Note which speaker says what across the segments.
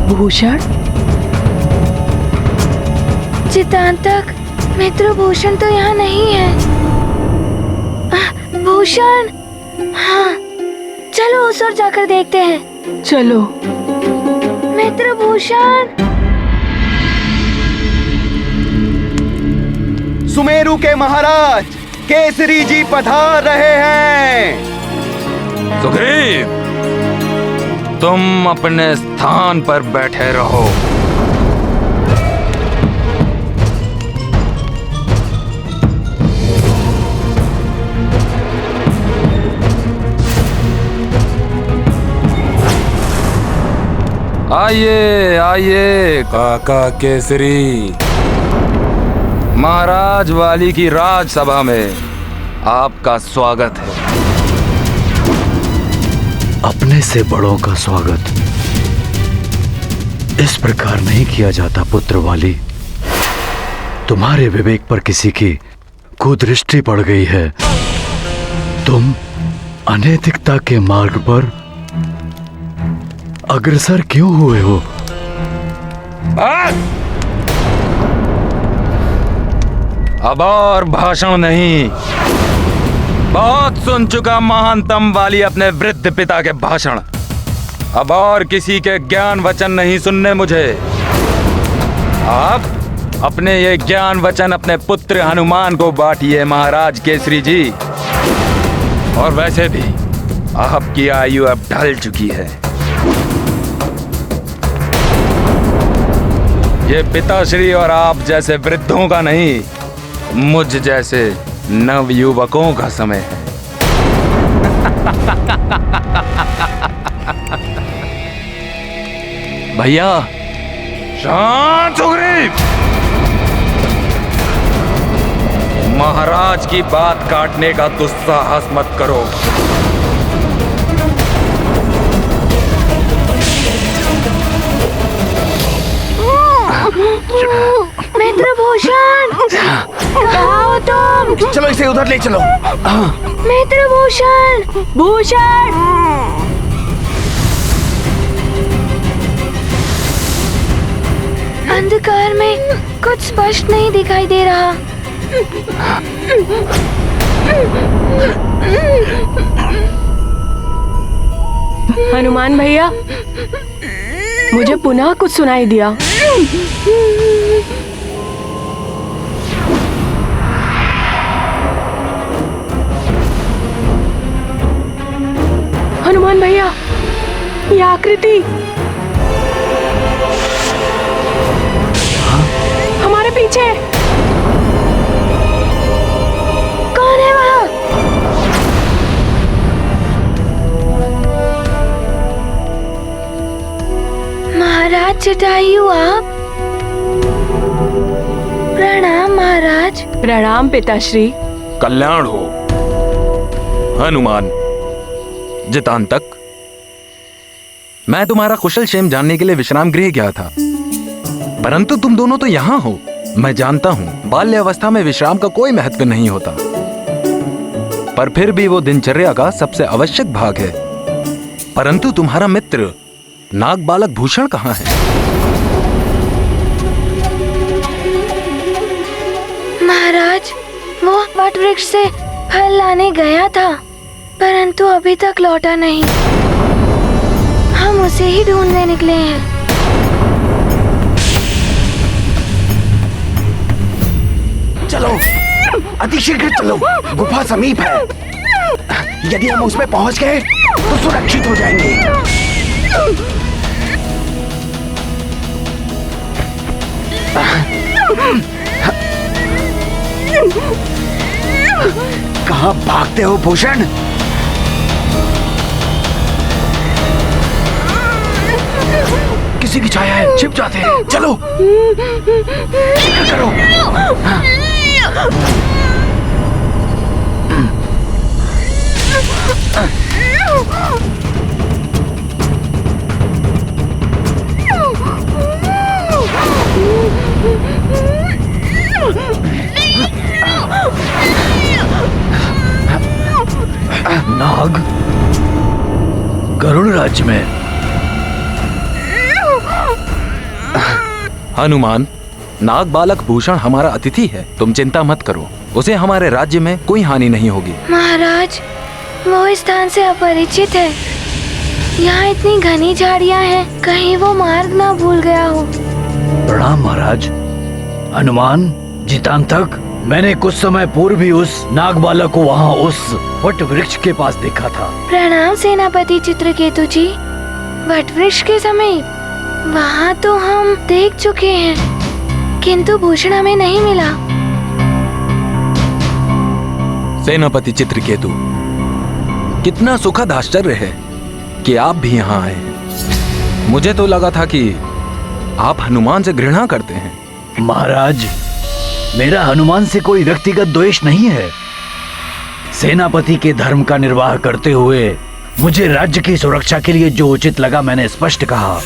Speaker 1: भूषण?
Speaker 2: चितांतक, मित्र भूषण तो यहाँ नहीं है। भूषण, हाँ, चलो उस ओर जाकर देखते हैं।
Speaker 1: चलो।
Speaker 2: मित्र भूषण।
Speaker 3: सुमेरु के महाराज केसरी जी पधार रहे हैं।
Speaker 4: सुग्रीव, तुम अपने स्थान पर बैठे रहो। आइए आइए काका केसरी। महाराज वाली की राजसभा में आपका स्वागत है।
Speaker 5: अपने से बड़ों का स्वागत इस प्रकार नहीं किया जाता पुत्र वाली। तुम्हारे विवेक पर किसी की कुदृष्टि पड़ गई है। तुम अनैतिकता के मार्ग पर अग्रसर क्यों हुए हो?
Speaker 4: अब और भाषण नहीं। बहुत सुन चुका महानतम वाली अपने वृद्ध पिता के भाषण। अब और किसी के ज्ञान वचन नहीं सुनने मुझे। आप अपने ये ज्ञान वचन अपने पुत्र हनुमान को बांटिए महाराज केसरी जी। और वैसे भी आपकी आयु अब ढल चुकी है। ये पिताश्री और आप जैसे वृद्धों का नहीं, मुझ जैसे नव युवकों का समय है।
Speaker 5: भैया
Speaker 4: शांत सुग्रीव। महाराज की बात काटने का दुस्साहस मत करो।
Speaker 2: मित्र भूषण, कहाँ हो तुम?
Speaker 3: चलो इसे उधर ले चलो।
Speaker 2: मित्र भूषण।
Speaker 1: भूषण!
Speaker 2: अंधकार में कुछ स्पष्ट नहीं दिखाई दे रहा।
Speaker 1: हनुमान भैया, मुझे पुनः कुछ सुनाई दिया। हनुमान भैया, ये आकृति हमारे पीछे।
Speaker 2: कौन है वहाँ? महाराज जटायु, आप? प्रणाम महाराज।
Speaker 1: प्रणाम पिताश्री।
Speaker 4: कल्याण हो हनुमान। जितांतक, मैं तुम्हारा कुशल क्षेम जानने के लिए विश्राम गृह गया था, परंतु तुम दोनों तो यहाँ हो। मैं जानता हूँ बाल्यावस्था में विश्राम का कोई महत्व नहीं होता, पर फिर भी वो दिनचर्या का सबसे आवश्यक भाग है। परंतु तुम्हारा मित्र नाग बालक भूषण कहाँ है?
Speaker 2: महाराज, वो वट वृक्ष से फल लाने गया था, परंतु अभी तक लौटा नहीं। हम उसे ही ढूंढने निकले हैं।
Speaker 3: चलो, अतिशीघ्र चलो, गुफा समीप है। यदि हम उसमें पहुंच गए तो सुरक्षित हो जाएंगे। कहाँ भागते हो भूषण? किसी की छाया है, छिप जाते हैं। चलो, करो।
Speaker 5: नाग गरुड़ राज्य में
Speaker 4: हनुमान, नाग बालक भूषण हमारा अतिथि है, तुम चिंता मत करो, उसे हमारे राज्य में कोई हानि नहीं होगी।
Speaker 2: महाराज, वो इस स्थान से अपरिचित है। यहाँ इतनी घनी झाड़ियाँ हैं, कहीं वो मार्ग ना भूल गया हो।
Speaker 5: प्रणाम महाराज। हनुमान, जितांतक, मैंने कुछ समय पूर्व ही उस नाग बालक को वहाँ उस वट वृक्ष के पास देखा था।
Speaker 2: प्रणाम सेनापति चित्रकेतु जी। वट वृक्ष के समीप वहाँ तो हम देख चुके हैं, किंतु भूषण हमें नहीं मिला।
Speaker 4: सेनापति चित्रकेतु, कितना सुखद आश्चर्य है कि आप भी यहाँ आए। मुझे तो लगा था कि आप हनुमान से घृणा करते हैं।
Speaker 5: महाराज, मेरा हनुमान से कोई व्यक्तिगत द्वेष नहीं है। सेनापति के धर्म का निर्वाह करते हुए मुझे राज्य की सुरक्षा के लिए जो उचित लगा मैंने स्पष्ट कहा।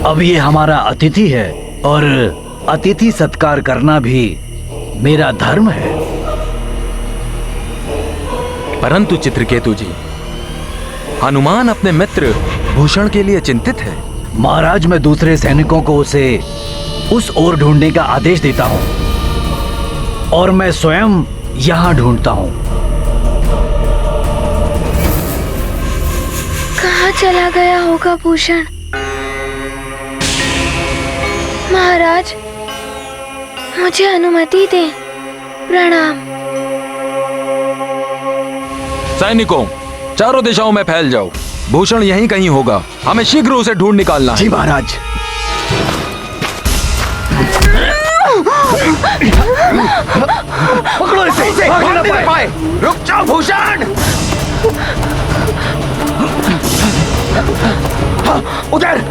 Speaker 5: अब ये हमारा अतिथि है और अतिथि सत्कार करना भी मेरा धर्म है।
Speaker 4: परंतु चित्रकेतु जी, हनुमान अपने मित्र भूषण के लिए चिंतित है।
Speaker 5: महाराज, मैं दूसरे सैनिकों को उसे उस ओर ढूंढने का आदेश देता हूँ और मैं स्वयं यहाँ ढूंढता हूँ।
Speaker 2: कहाँ चला गया होगा भूषण? महाराज, मुझे अनुमति दें। प्रणाम।
Speaker 4: सैनिकों, चारों दिशाओं में फैल जाओ। भूषण यहीं कहीं होगा, हमें शीघ्र उसे ढूंढ निकालना है।
Speaker 3: जी महाराज।
Speaker 5: पकड़ो इसे,
Speaker 3: भाग नहीं पाए। रुक जाओ भूषण। उधर।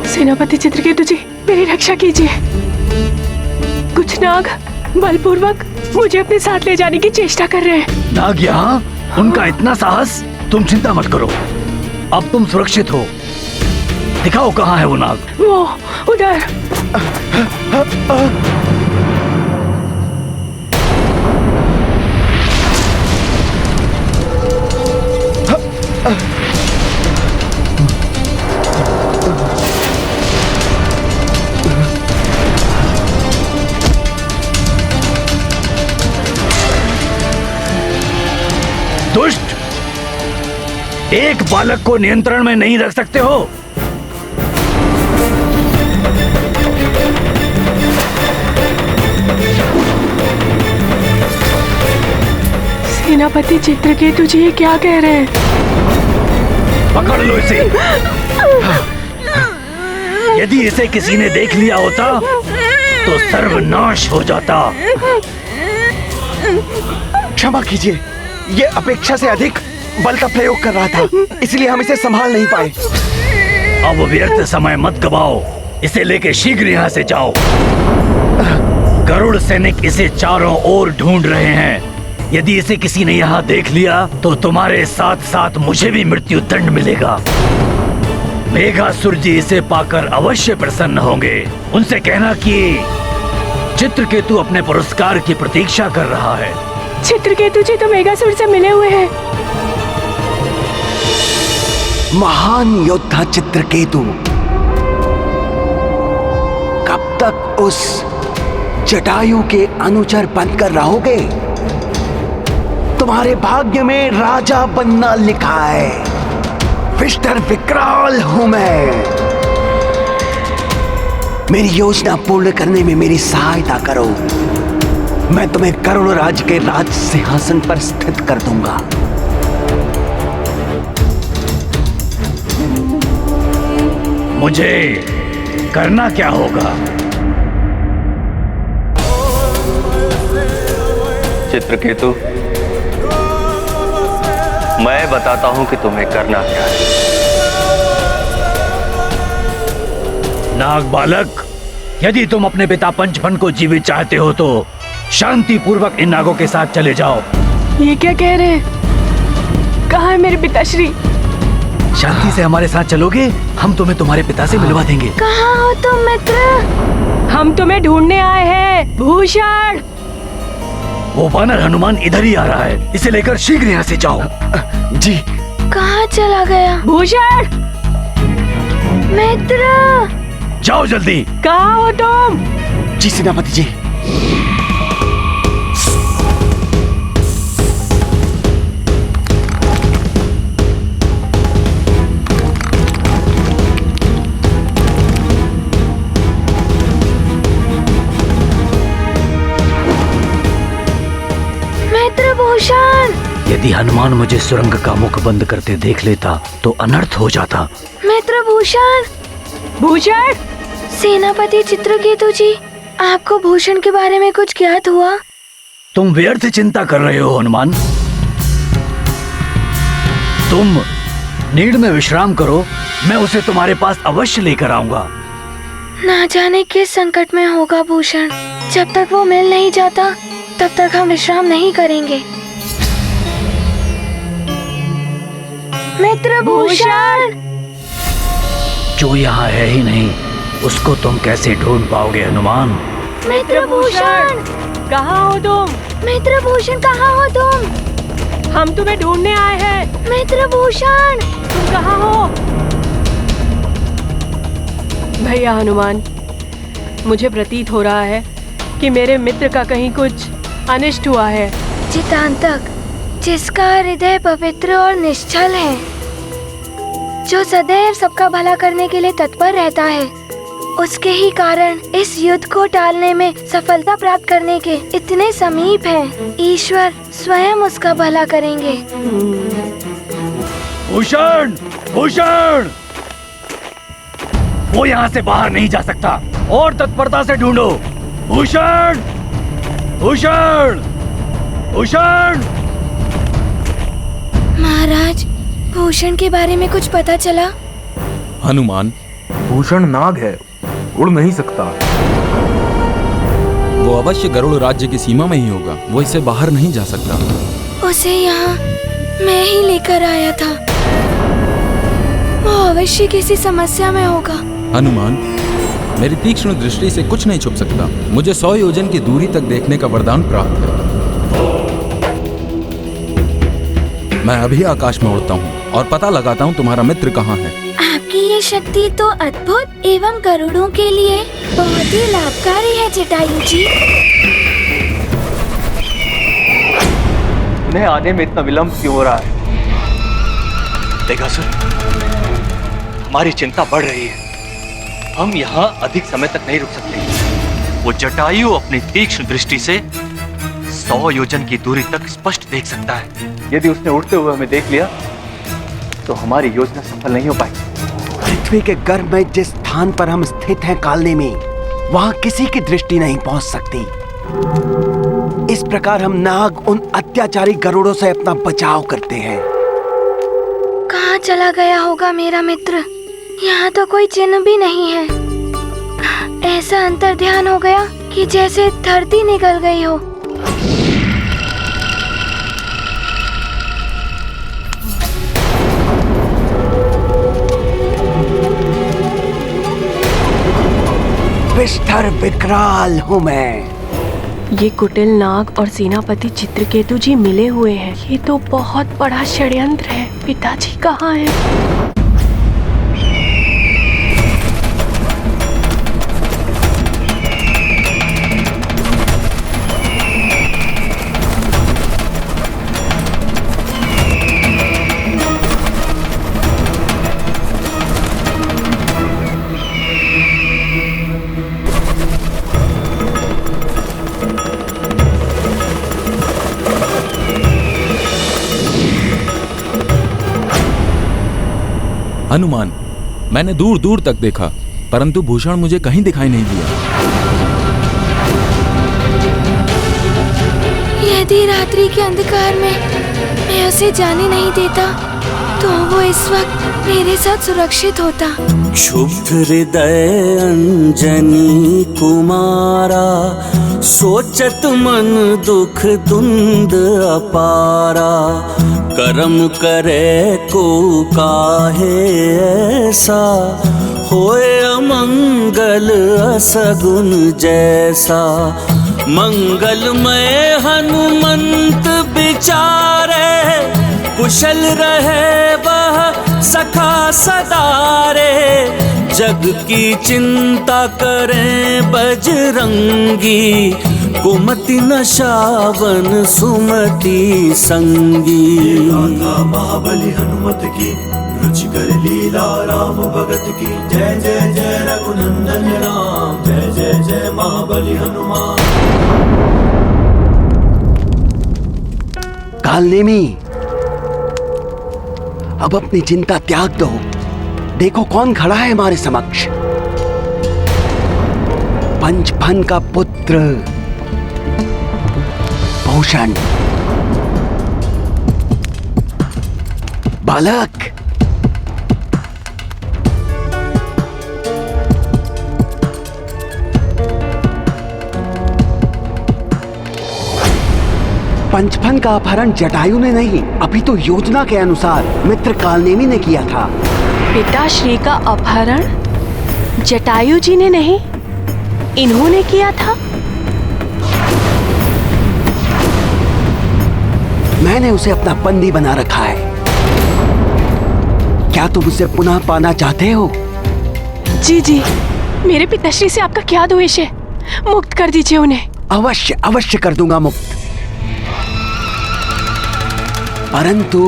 Speaker 1: सेनापति चित्रकेतु जी, मेरी रक्षा कीजिए। कुछ नाग बलपूर्वक मुझे अपने साथ ले जाने की चेष्टा कर रहे हैं।
Speaker 5: नाग यहाँ? उनका इतना साहस? तुम चिंता मत करो, अब तुम सुरक्षित हो। दिखाओ कहाँ है वो नाग।
Speaker 1: वो उधर।
Speaker 5: दुष्ट, एक बालक को नियंत्रण में नहीं रख सकते हो?
Speaker 1: सेनापति चित्रकेतु जी, ये क्या कह रहे हैं?
Speaker 5: पकड़ लो इसे। यदि इसे किसी ने देख लिया होता तो सर्वनाश हो जाता।
Speaker 3: क्षमा कीजिए, ये अपेक्षा से अधिक बल का प्रयोग कर रहा था, इसलिए हम इसे संभाल नहीं पाए।
Speaker 5: अब व्यर्थ समय मत गवाओ, इसे लेके शीघ्र यहाँ से जाओ। गरुड़ सैनिक इसे चारों ओर ढूंढ रहे हैं। यदि इसे किसी ने यहाँ देख लिया तो तुम्हारे साथ साथ मुझे भी मृत्यु दंड मिलेगा। मेघासुर जी इसे पाकर अवश्य प्रसन्न होंगे। उनसे कहना कि चित्रकेतु अपने पुरस्कार की प्रतीक्षा कर रहा है।
Speaker 1: चित्रकेतु जी तो मेघासुर से मिले हुए हैं।
Speaker 3: महान योद्धा चित्रकेतु, कब तक उस जटायु के अनुचर बनकर रहोगे? तुम्हारे भाग्य में राजा बनना लिखा है। मिस्टर विकराल हूं मैं। मेरी योजना पूर्ण करने में मेरी सहायता करो। मैं तुम्हें करुण राज के राज सिंहासन पर स्थित कर दूंगा।
Speaker 5: मुझे करना क्या होगा?
Speaker 6: चित्रकेतु, मैं बताता हूं कि तुम्हें करना क्या है।
Speaker 5: नाग बालक, यदि तुम अपने पिता पंचफन को जीवित चाहते हो तो शांति पूर्वक इन नागों के साथ चले जाओ।
Speaker 1: ये क्या कह रहे हैं? कहाँ है मेरे पिताश्री?
Speaker 5: शांति से हमारे साथ चलोगे? हम तुम्हें तुम्हारे पिता से मिलवा देंगे।
Speaker 2: कहाँ हो तुम मित्र?
Speaker 1: हम तुम्हें ढूंढने आए हैं भूषण।
Speaker 5: वो वानर हनुमान इधर ही आ रहा है, इसे लेकर शीघ्र यहाँ से जाओ।
Speaker 3: जी।
Speaker 2: कहाँ चला गया?
Speaker 1: भूषण
Speaker 2: मित्र
Speaker 5: जाओ जल्दी।
Speaker 1: कहाँ हो तुम?
Speaker 3: जी सेनापति जी।
Speaker 2: मित्र भूषण।
Speaker 5: यदि हनुमान मुझे सुरंग का मुख बंद करते देख लेता तो अनर्थ हो जाता।
Speaker 2: मित्र भूषण।
Speaker 1: भूषण
Speaker 2: सेनापति चित्रकेतु जी, आपको भूषण के बारे में कुछ ज्ञात हुआ?
Speaker 5: तुम व्यर्थ चिंता कर रहे हो हनुमान। तुम नीड में विश्राम करो, मैं उसे तुम्हारे पास अवश्य लेकर आऊंगा।
Speaker 2: ना जाने किस संकट में होगा भूषण। जब तक वो मिल नहीं जाता तब तक हम विश्राम नहीं करेंगे। मित्र भूषण।
Speaker 5: जो यहाँ है ही नहीं, उसको तुम कैसे ढूंढ पाओगे हनुमान?
Speaker 2: मित्र भूषण।
Speaker 1: कहाँ हो तुम?
Speaker 2: मित्र भूषण कहाँ हो तुम?
Speaker 1: हम तुम्हें ढूंढने आए हैं।
Speaker 2: मित्र भूषण।
Speaker 1: तुम कहाँ हो? भैया हनुमान, मुझे प्रतीत हो रहा है कि मेरे मित्र का कहीं कुछ अनिष्ट हुआ है।
Speaker 2: चितांतक, जिसका हृदय पवित्र और निश्चल है, जो सदैव सबका भला करने के लिए तत्पर रहता है, उसके ही कारण इस युद्ध को टालने में सफलता प्राप्त करने के इतने समीप है। ईश्वर स्वयं उसका भला करेंगे।
Speaker 5: भूषण, भूषण, वो यहाँ से बाहर नहीं जा सकता, और तत्परता से ढूंढो। भूषण, भूषण, भूषण।
Speaker 2: महाराज, भूषण के बारे में कुछ पता चला?
Speaker 4: हनुमान, भूषण नाग है, उड़ नहीं सकता। वो अवश्य गरुड़ राज्य की सीमा में ही होगा, वो इससे बाहर नहीं जा सकता।
Speaker 2: उसे यहाँ मैं ही लेकर आया था। वो अवश्य किसी समस्या में होगा।
Speaker 4: हनुमान, मेरी तीक्ष्ण दृष्टि से कुछ नहीं छुप सकता। मुझे 100 योजन की दूरी तक देखने का वरदान प्राप्त है। मैं अभी आकाश में उड़ता हूँ और पता लगाता हूँ तुम्हारा मित्र कहाँ है।
Speaker 2: आपकी ये शक्ति तो अद्भुत एवं गरुड़ों के लिए बहुत ही लाभकारी है जटायु जी।
Speaker 6: उन्हें आने में इतना विलंब क्यों हो रहा है? देगासुर, हमारी चिंता बढ़ रही है। हम यहाँ अधिक समय तक नहीं रुक सकते। वो जटायु अपनी तीक्ष्ण दृष्टि से 100 योजन की दूरी तक स्पष्ट देख सकता है। यदि उसने उड़ते हुए हमें देख लिया तो हमारी योजना सफल नहीं हो पाएगी।
Speaker 3: पृथ्वी के गर्भ में जिस स्थान पर हम स्थित हैं कालने में, वहां किसी की दृष्टि नहीं पहुंच सकती। इस प्रकार हम नाग उन अत्याचारी गरुड़ों से अपना बचाव करते हैं।
Speaker 2: कहाँ चला गया होगा मेरा मित्र? यहाँ तो कोई चिन्ह भी नहीं है। ऐसा अंतर्ध्यान हो गया कि जैसे धरती निकल गई हो।
Speaker 3: विष्ठर विकराल हूँ मैं।
Speaker 1: ये कुटिल नाग और सेनापति चित्रकेतु जी मिले हुए हैं। ये तो बहुत बड़ा षड्यंत्र है। पिताजी कहाँ हैं?
Speaker 4: हनुमान, मैंने दूर दूर तक देखा, परंतु भूषण मुझे कहीं दिखाई नहीं दिया।
Speaker 2: यदि रात्रि के अंधकार में मैं उसे जाने नहीं देता तो वो इस वक्त मेरे साथ सुरक्षित होता।
Speaker 7: क्षुब्ध हृदय अंजनी कुमारा सोचत मन दुख धुंध अपारा, कर्म करे को काहे ऐसा, होए अमंगल असगुन जैसा। मंगलमय हनुमंत विचारे, कुशल रहे वह सखा सदारे। जग की चिंता करें बजरंगी, कुमति नशावन सुमति संगी।
Speaker 8: महाबली हनुमत की रुचिकर लीला राम भगत की। जय जय जय रघुनंदन राम, जय जय जय महाबली हनुमान।
Speaker 3: कालनेमी, अब अपनी चिंता त्याग दो। देखो कौन खड़ा है हमारे समक्ष। पंचफन का पुत्र भूषण। बालक, पंचफन का अपहरण जटायु ने नहीं, अभी तो योजना के अनुसार मित्र कालनेमी ने किया था।
Speaker 1: पिताश्री का अपहरण जटायु जी ने नहीं, इन्होंने किया था।
Speaker 3: मैंने उसे अपना बंदी बना रखा है। क्या तुम उसे पुनः पाना चाहते हो?
Speaker 1: जी जी, मेरे पिताश्री से आपका क्या द्वेष है? मुक्त कर दीजिए उन्हें।
Speaker 3: अवश्य अवश्य कर दूंगा मुक्त, परंतु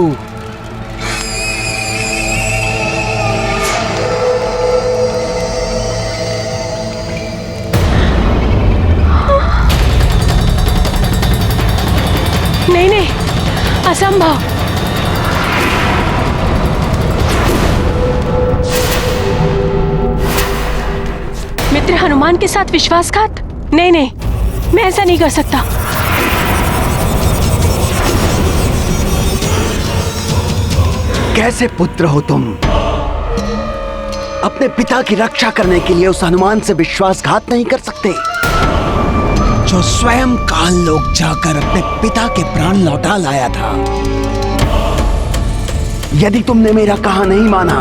Speaker 1: नहीं नहीं, असंभव। मित्र हनुमान के साथ विश्वासघात? नहीं नहीं, मैं ऐसा नहीं कर सकता।
Speaker 3: कैसे पुत्र हो तुम? अपने पिता की रक्षा करने के लिए उस हनुमान से विश्वासघात नहीं कर सकते, जो स्वयं काल लोक जाकर अपने पिता के प्राण लौटा लाया था। यदि तुमने मेरा कहा नहीं माना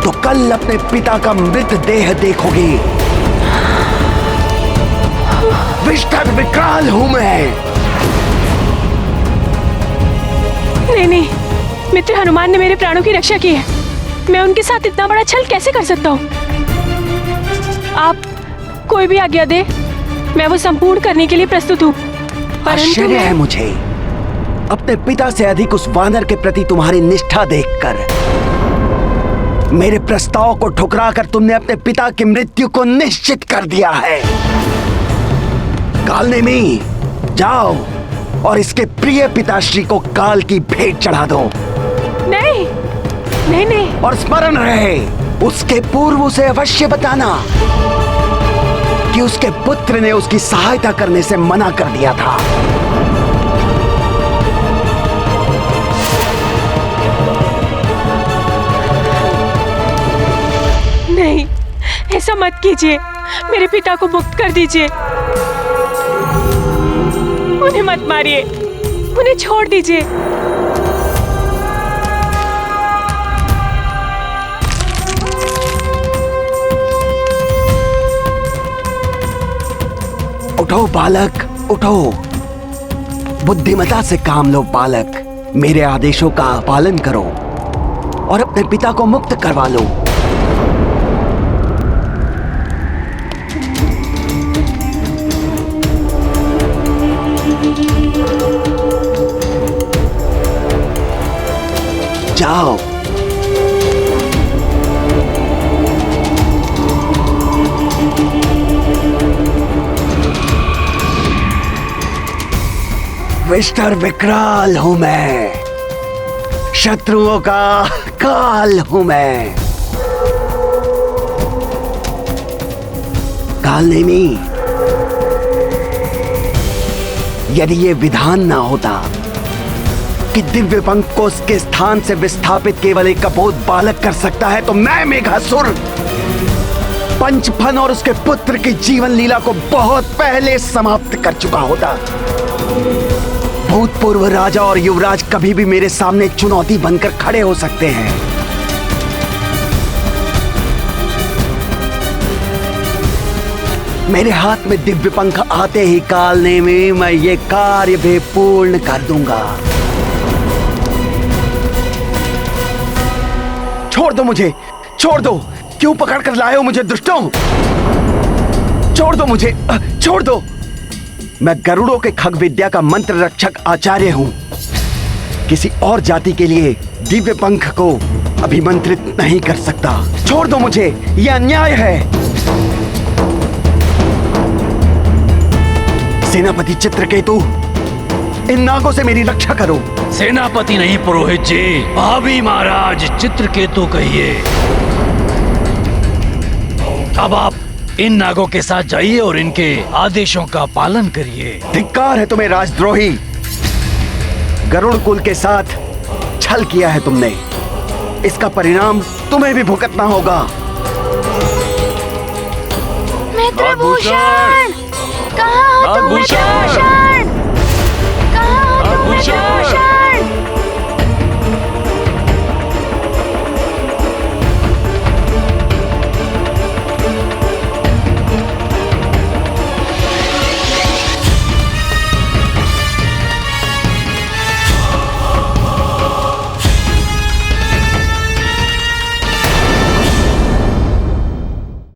Speaker 3: तो कल अपने पिता का मृतदेह देखोगे। विष्ठर विकराल हूं मैं।
Speaker 1: नहीं नहीं, मित्र हनुमान ने मेरे प्राणों की रक्षा की है। मैं उनके साथ इतना बड़ा छल कैसे कर सकता हूँ? आप कोई भी आज्ञा दे, मैं वो संपूर्ण करने के लिए प्रस्तुत हूँ।
Speaker 3: आश्चर्य है मुझे अपने पिता से अधिक उस वानर के प्रति तुम्हारी निष्ठा देखकर। मेरे प्रस्ताव को ठुकराकर तुमने अपने पिता की मृत्यु को निश्चित कर दिया है। कालनेमी, जाओ और इसके प्रिय पिताश्री को काल की भेंट चढ़ा दो।
Speaker 1: नहीं नहीं नहीं।
Speaker 3: और स्मरण रहे, उसके पूर्व उसे अवश्य बताना कि उसके पुत्र ने उसकी सहायता करने से मना कर दिया था।
Speaker 1: नहीं, ऐसा मत कीजिए। मेरे पिता को मुक्त कर दीजिए। उन्हें मत मारिए, उन्हें छोड़ दीजिए।
Speaker 3: उठो बालक, उठो। बुद्धिमता से काम लो बालक। मेरे आदेशों का पालन करो और अपने पिता को मुक्त करवा लो। जाओ। विष्ठर विकराल हूं मैं, शत्रुओं का काल हूं मैं। कालनेमी, यदि ये विधान ना होता कि दिव्य पंख को उसके स्थान से विस्थापित केवल एक कपोत बालक कर सकता है, तो मैं मेघासुर पंचफन और उसके पुत्र की जीवन लीला को बहुत पहले समाप्त कर चुका होता। भूतपूर्व राजा और युवराज कभी भी मेरे सामने चुनौती बनकर खड़े हो सकते हैं। मेरे हाथ में दिव्य पंख आते ही कालने में मैं ये कार्य भी पूर्ण कर दूंगा। छोड़ दो मुझे, छोड़ दो। क्यों पकड़ कर लाए हो मुझे दुष्टों? छोड़ दो मुझे, छोड़ दो। मैं गरुड़ों के खग विद्या का मंत्र रक्षक आचार्य हूं। किसी और जाति के लिए दिव्य पंख को अभिमंत्रित नहीं कर सकता। छोड़ दो मुझे, यह अन्याय है। सेनापति चित्रकेतु, इन नागों से मेरी रक्षा करो।
Speaker 5: सेनापति नहीं पुरोहित जी, भावी महाराज चित्रकेतु कहिए। अब आप इन नागों के साथ जाइए और इनके आदेशों का पालन करिए।
Speaker 3: धिक्कार है तुम्हें राजद्रोही। गरुड़ कुल के साथ छल किया है तुमने। इसका परिणाम तुम्हें भी भुगतना होगा।
Speaker 2: मित्रभूषण, कहाँ हो तुम? मित्रभूषण, कहाँ हो तुम?